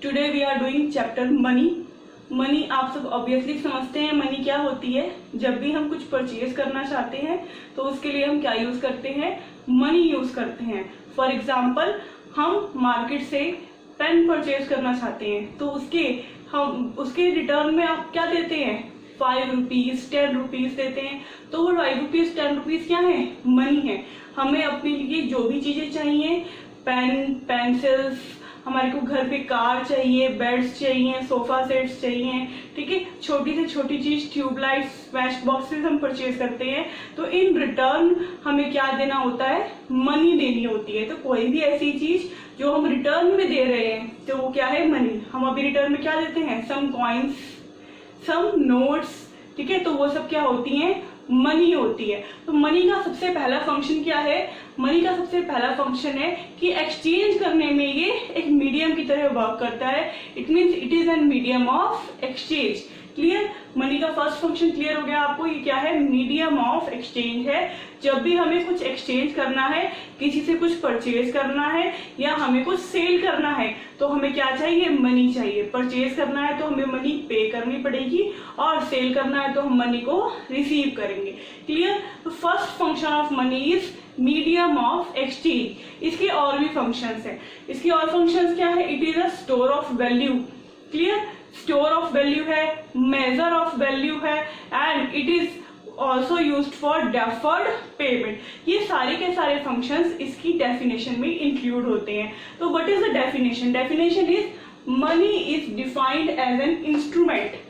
Today we are doing chapter money. Money आप सब obviously समझते हैं मनी क्या होती है। जब भी हम कुछ परचेज करना चाहते हैं तो उसके लिए हम क्या यूज करते हैं, मनी यूज करते हैं। फॉर एग्जाम्पल हम मार्केट से पेन परचेज करना चाहते हैं तो उसके रिटर्न में आप क्या देते हैं, 5 रुपीज 10 रुपीज देते हैं। तो वो 5 रुपीज 10 रुपीज क्या है, मनी है। हमें अपने लिए जो भी चीजें चाहिए, पेन पेंसिल्स, हमारे को घर पे कार चाहिए, बेड्स चाहिए, सोफा सेट्स चाहिए, ठीक है, छोटी से छोटी चीज ट्यूबलाइट्स मैच बॉक्सेस हम परचेज करते हैं तो इन रिटर्न हमें क्या देना होता है, मनी देनी होती है। तो कोई भी ऐसी चीज जो हम रिटर्न में दे रहे हैं तो वो क्या है, मनी। हम अभी रिटर्न में क्या देते हैं, सम कॉइन्स, सम नोट्स, ठीक है, तो वो सब क्या होती हैं, मनी होती है। तो मनी का सबसे पहला फंक्शन क्या है, मनी का सबसे पहला फंक्शन है कि एक्सचेंज करने में ये एक मीडियम की तरह वर्क करता है। It means it is an medium of exchange. Clear, money का फर्स्ट फंक्शन क्लियर हो गया आपको, ये क्या है, मीडियम ऑफ एक्सचेंज है। जब भी हमें कुछ एक्सचेंज करना है, किसी से कुछ परचेज करना है या हमें कुछ सेल करना है तो हमें क्या चाहिए, मनी चाहिए। परचेज करना है तो हमें मनी पे करनी पड़ेगी और सेल करना है तो हम मनी को रिसीव करेंगे। क्लियर, तो first function of money is medium of exchange. इसके और भी फंक्शंस हैं। इसके और फंक्शंस क्या है, it is a store of value. Clear, store of value है, मेजर ऑफ वैल्यू है and it is also used for deferred payment. ये सारे के सारे फंक्शंस इसकी डेफिनेशन में इंक्लूड होते हैं। तो what is the definition, definition is money is defined as an instrument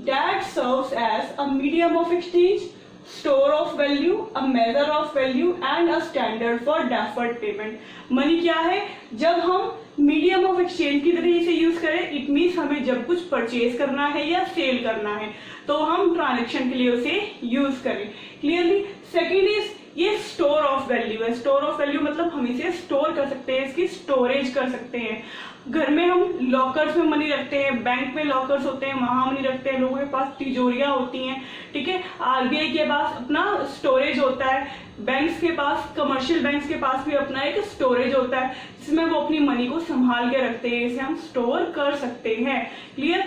that serves as a medium of exchange, store of value, a measure of value and a standard for deferred payment। Money क्या है, जब हम medium of exchange की तरह इसे use करें, it means हमें जब कुछ परचेज करना है या सेल करना है तो हम ट्रांजेक्शन के लिए उसे यूज करें। क्लियरली, सेकेंड इज ये स्टोर ऑफ वैल्यू है। स्टोर ऑफ वैल्यू मतलब हम इसे स्टोर कर सकते हैं, इसकी स्टोरेज कर सकते हैं। घर में हम लॉकर्स में मनी रखते हैं, बैंक में लॉकर्स होते हैं, वहां मनी रखते हैं, लोगों के पास तिजोरियां होती हैं, ठीक है, आरबीआई के पास अपना स्टोरेज होता है, बैंक्स के पास, कमर्शियल बैंक्स के पास भी अपना एक स्टोरेज होता है जिसमें वो अपनी मनी को संभाल के रखते हैं, इसे हम स्टोर कर सकते हैं। Clear,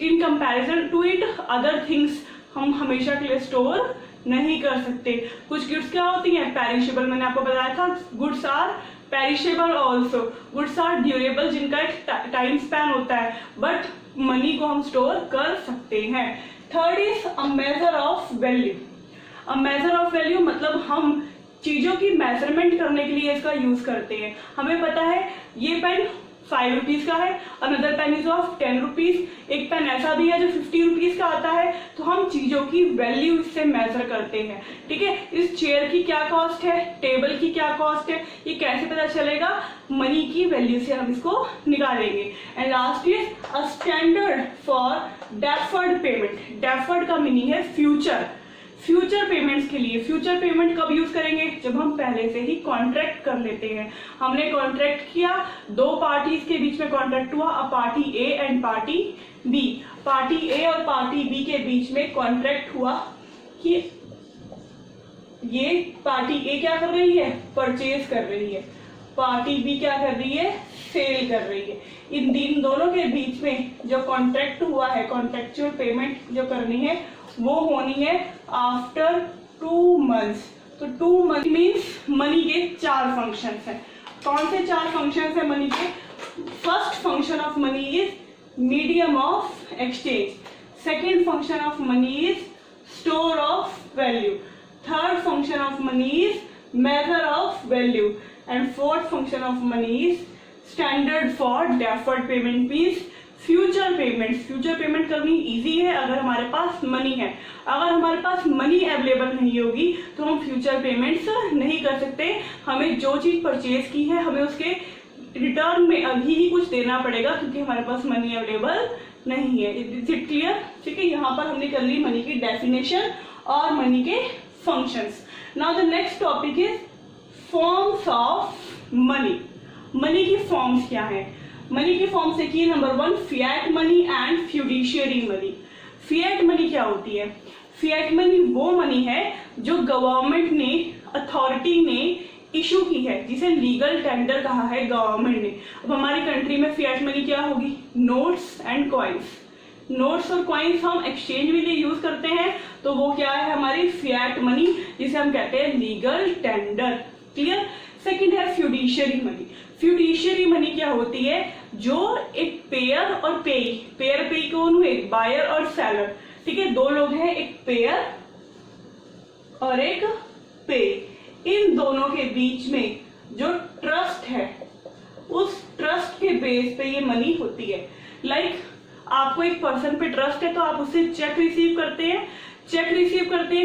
in comparison to it other things हम हमेशा के लिए स्टोर नहीं कर सकते। कुछ गुड्स क्या होती हैं, पेरिशेबल, मैंने आपको बताया था, goods are perishable also, goods are durable जिनका एक टाइम स्पैन होता है, बट मनी को हम स्टोर कर सकते हैं। Third is a measure of value. A measure of value मतलब हम चीजों की मेजरमेंट करने के लिए इसका यूज करते हैं। हमें पता है ये पेन 5 रुपीज का है, another pen is of 10 rupees, एक पेन ऐसा भी है जो 50 रुपीज का आता है। तो हम चीजों की वैल्यू इससे मेजर करते हैं, ठीक है। इस चेयर की क्या कॉस्ट है, टेबल की क्या कॉस्ट है, ये कैसे पता चलेगा, मनी की वैल्यू से हम इसको निकालेंगे। And last is a standard for deferred payment. Deferred का मीनिंग है फ्यूचर। फ्यूचर पेमेंट्स के लिए, फ्यूचर पेमेंट कब यूज करेंगे, जब हम पहले से ही कॉन्ट्रैक्ट कर लेते हैं। हमने कॉन्ट्रैक्ट किया, दो पार्टीज के बीच में कॉन्ट्रैक्ट हुआ, a party A and party B. Party A और पार्टी बी के बीच में कॉन्ट्रैक्ट हुआ कि ये पार्टी ए क्या कर रही है, परचेज कर रही है, पार्टी बी क्या कर रही है, सेल कर रही है। इन दोनों के बीच में जो कॉन्ट्रैक्ट हुआ है, कॉन्ट्रैक्चुअल पेमेंट जो करनी है वो होनी है आफ्टर 2 मंथ्स। तो 2 मंथ मीन्स मनी के 4 फंक्शंस हैं। कौन से 4 फंक्शंस हैं मनी के? First function of money is medium of exchange, second function of money is store of value, third function of money is measure of value and fourth function of money is standard for deferred payment means future payment. Future payment करनी easy है अगर हमारे पास money है। अगर हमारे पास money available नहीं होगी तो हम फ्यूचर पेमेंट्स नहीं कर सकते। हमें जो चीज परचेज की है हमें उसके रिटर्न में अभी ही कुछ देना पड़ेगा क्योंकि हमारे पास मनी अवेलेबल नहीं है। Is it clear? ठीक है, यहाँ पर हमने कर ली मनी की डेफिनेशन और मनी के functions. Now the next topic is forms of money. Money की फॉर्म्स क्या है? मनी की फॉर्म से की number 1 fiat money and fiduciary money. Fiat money क्या होती है? फिएट मनी वो मनी है जो गवर्नमेंट ने, अथॉरिटी ने इशू की है, जिसे लीगल टेंडर कहा है गवर्नमेंट ने। अब हमारी कंट्री में फिएट मनी क्या होगी? Notes and coins. नोट्स और कॉइन्स हम एक्सचेंज के लिए यूज करते हैं, तो वो क्या है? हमारी फिएट मनी, जिसे हम कहते हैं लीगल टेंडर। क्लियर? सेकंड है फ्यूडिशियरी मनी। फ्यूडिशियरी मनी क्या होती है? जो एक पेयर और पेई, पेयर पेई कौन हुए? बायर और सेलर। ठीक है, दो लोग हैं, एक पेयर और एक पे। इन दोनों के बीच में जो ट्रस्ट है, उस ट्रस्ट के बेस पे ये मनी होती है। लाइक आपको एक पर्सन पे ट्रस्ट है, तो आप उससे चेक रिसीव करते हैं,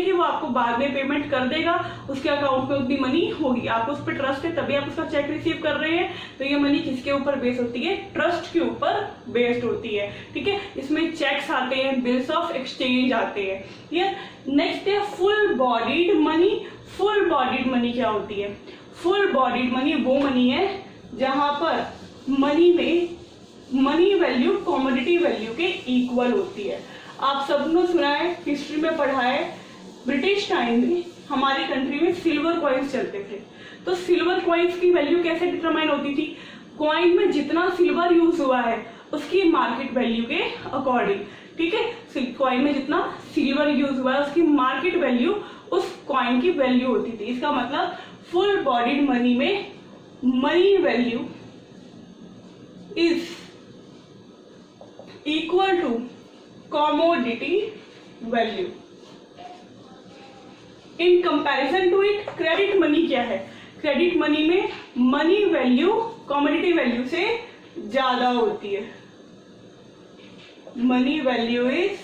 कि वो आपको बाद में पेमेंट कर देगा, उसके अकाउंट में उतनी मनी होगी। आपको उस पर ट्रस्ट है, तभी आप उसका चेक रिसीव कर रहे हैं। तो ये मनी किसके ऊपर बेस होती है? ट्रस्ट के ऊपर बेस्ड होती है। ठीक है, इसमें चेक्स आते हैं, बिल्स ऑफ एक्सचेंज आते हैं। क्लियर? नेक्स्ट है full bodied money. Full bodied money क्या होती है? फुल बॉडीड मनी वो मनी है जहां पर मनी में मनी वैल्यू कमोडिटी वैल्यू के इक्वल होती है। आप सबने सुना है, हिस्ट्री में पढ़ा है, ब्रिटिश टाइम में हमारी कंट्री में सिल्वर कॉइन्स चलते थे। तो सिल्वर कॉइन्स की वैल्यू कैसे डिटरमाइन होती थी? कॉइन में जितना सिल्वर यूज हुआ है उसकी मार्केट वैल्यू के अकॉर्डिंग। ठीक है, कॉइन में जितना सिल्वर यूज हुआ है उसकी मार्केट वैल्यू उस कॉइन की वैल्यू होती थी। इसका मतलब फुल बॉडीड मनी में money value is equal to commodity value. In comparison to it, credit money क्या है? क्रेडिट मनी में मनी वैल्यू कमोडिटी वैल्यू से ज्यादा होती है। Money value is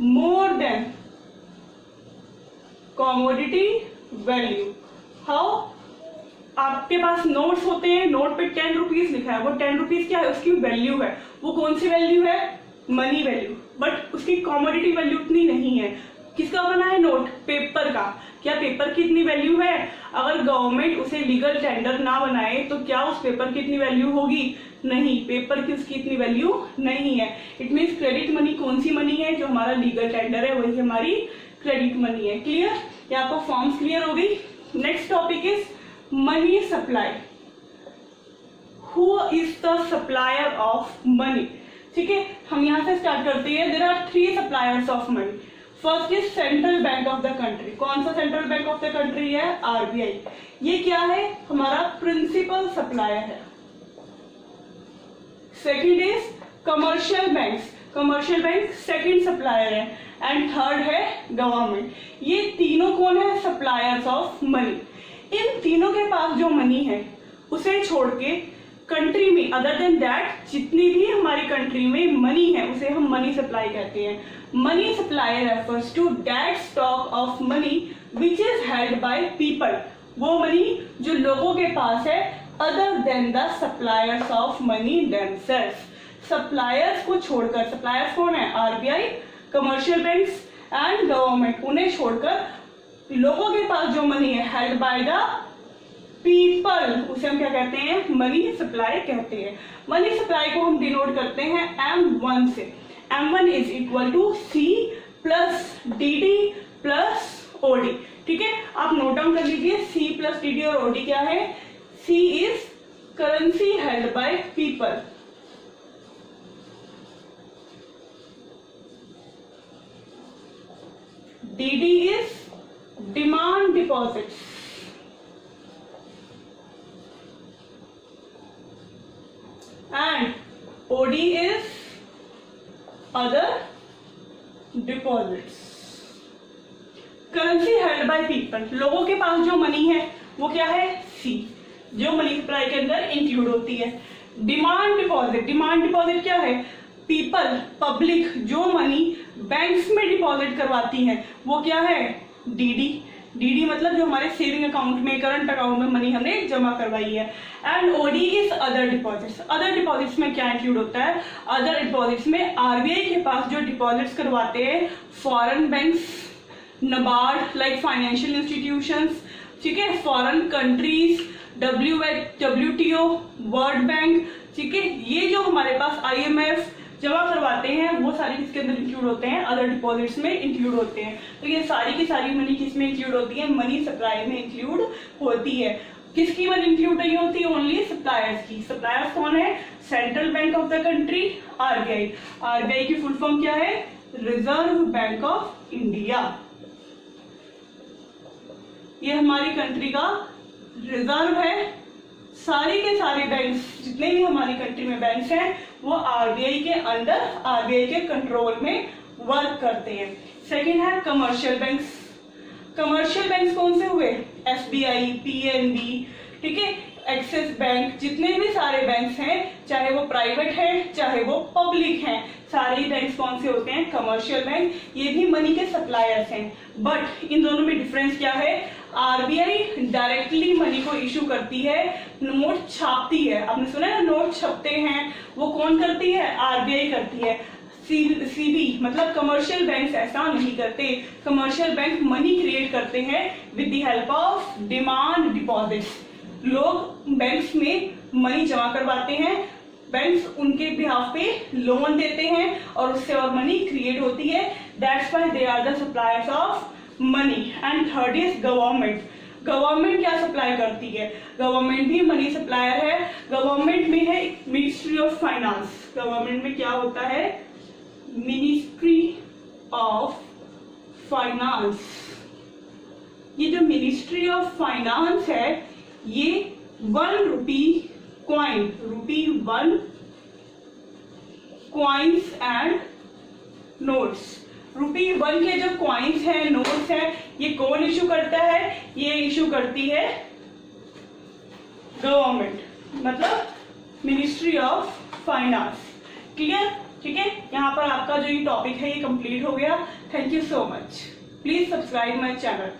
more than commodity value. How? आपके पास नोट्स होते हैं, नोट पे 10 रुपीज लिखा है, वो 10 रुपीज क्या है? उसकी वैल्यू है। वो कौन सी वैल्यू है? Money value. बट उसकी कमोडिटी वैल्यू उतनी नहीं है। किसका बना है नोट? पेपर का। क्या पेपर की इतनी वैल्यू है? अगर गवर्नमेंट उसे लीगल टेंडर ना बनाए तो क्या उस पेपर की इतनी वैल्यू होगी? नहीं, पेपर की उसकी इतनी वैल्यू नहीं है। इट मीन्स क्रेडिट मनी कौन सी मनी है? जो हमारा लीगल टेंडर है वही हमारी क्रेडिट मनी है। क्लियर? ये आपको फॉर्म्स क्लियर हो गई। Next topic is money supply. Who is the supplier of money? ठीक है, हम यहां से स्टार्ट करते हैं। There are 3 suppliers of money. First is central bank of the country. कौन सा central bank of the country है? आरबीआई। ये क्या है? हमारा प्रिंसिपल सप्लायर है। Second is commercial banks. Commercial bank second supplier है। एंड थर्ड है गवर्नमेंट। ये तीनों कौन है? Suppliers of money. इन तीनों के पास जो मनी है उसे छोड़ के कंट्री में अदर देन दैट जितनी भी हमारी कंट्री में मनी है उसे हम मनी सप्लाई कहते हैं। Money supply refers to that stock of money which is held by people. वो मनी जो लोगों के पास है other than the suppliers of money themselves. Suppliers को छोड़कर, सप्लायर्स कौन है? RBI, commercial banks and government. उन्हें छोड़कर लोगों के पास जो मनी है हेल्ड बाय द पीपल, उसे हम क्या कहते हैं? मनी सप्लाई कहते हैं। मनी सप्लाई को हम डिनोट करते हैं M1 से। M1 is equal to C plus DD plus OD। ठीक है, आप नोट डाउन कर लीजिए। C प्लस DD और OD क्या है? C is currency held by people. DD is demand deposits and OD is other deposits. Currency held by people, लोगों के पास जो मनी है वो क्या है? C, जो मनी सप्लाई के अंदर इंक्लूड होती है। डिमांड डिपॉजिट, डिमांड डिपॉजिट क्या है? पीपल, पब्लिक जो मनी बैंक्स में डिपॉजिट करवाती है वो क्या है? डीडी। डीडी मतलब जो हमारे सेविंग अकाउंट में, करंट अकाउंट में मनी हमने जमा करवाई है। And OD is other deposits. Other deposits में क्या इंक्लूड होता है? अदर डिपॉजिट्स में आरबीआई के पास जो डिपॉजिट्स करवाते हैं foreign banks, NABARD like financial institutions, ठीक है, foreign countries, WTO, world bank, ठीक है, ये जो हमारे पास IMF जमा करवाते हैं वो सारी किसके अंदर इंक्लूड होते हैं? अदर डिपॉजिट्स में इंक्लूड होते हैं। तो ये सारी की सारी मनी किस में इंक्लूड होती है? मनी सप्लाई में इंक्लूड होती है। किसकी मनी इंक्लूड नहीं होती? ओनली सप्लायर्स की। सप्लायर्स कौन है? Central bank of the country, RBI. RBI की फुल फॉर्म क्या है? Reserve bank of India. ये हमारी कंट्री का रिजर्व है। सारे के सारे बैंक्स, जितने भी हमारी कंट्री में बैंक्स हैं, वो आरबीआई के अंडर, आरबीआई के कंट्रोल में वर्क करते हैं। सेकेंड है कमर्शियल बैंक्स। कमर्शियल बैंक्स कौन से हुए? एसबीआई, पीएनबी, ठीक है, एक्सिस बैंक, जितने भी सारे बैंक्स हैं, चाहे वो प्राइवेट हैं चाहे वो पब्लिक हैं, सारे ही बैंक्स कौन से होते हैं? Commercial bank. ये भी मनी के सप्लायर्स हैं। बट इन दोनों में डिफरेंस क्या है? आरबीआई डायरेक्टली मनी को इशू करती है, नोट छापती है। आपने सुना है नोट छपते हैं, वो कौन करती है? आरबीआई करती है। सीबी मतलब कमर्शियल बैंक्स ऐसा नहीं करते। कमर्शियल बैंक मनी क्रिएट करते हैं with the help of demand deposits. लोग बैंक्स में मनी जमा करवाते हैं, बैंक्स उनके बिहाफ पे लोन देते हैं और उससे और मनी क्रिएट होती है। That's why they are the suppliers of money. And third is government. Government क्या सप्लाई करती है? गवर्नमेंट भी मनी सप्लायर है। गवर्नमेंट में है मिनिस्ट्री ऑफ फाइनेंस। गवर्नमेंट में क्या होता है? Ministry of finance. ये जो मिनिस्ट्री ऑफ फाइनेंस है, ये 1 rupee coin, rupee 1 coins and notes, rupee 1 के जो कॉइन्स हैं, नोट्स हैं, ये कौन इशू करता है? ये इशू करती है गवर्नमेंट, मतलब मिनिस्ट्री ऑफ फाइनेंस। क्लियर? ठीक है, यहाँ पर आपका जो ये टॉपिक है ये कंप्लीट हो गया। Thank you so much. Please subscribe my channel.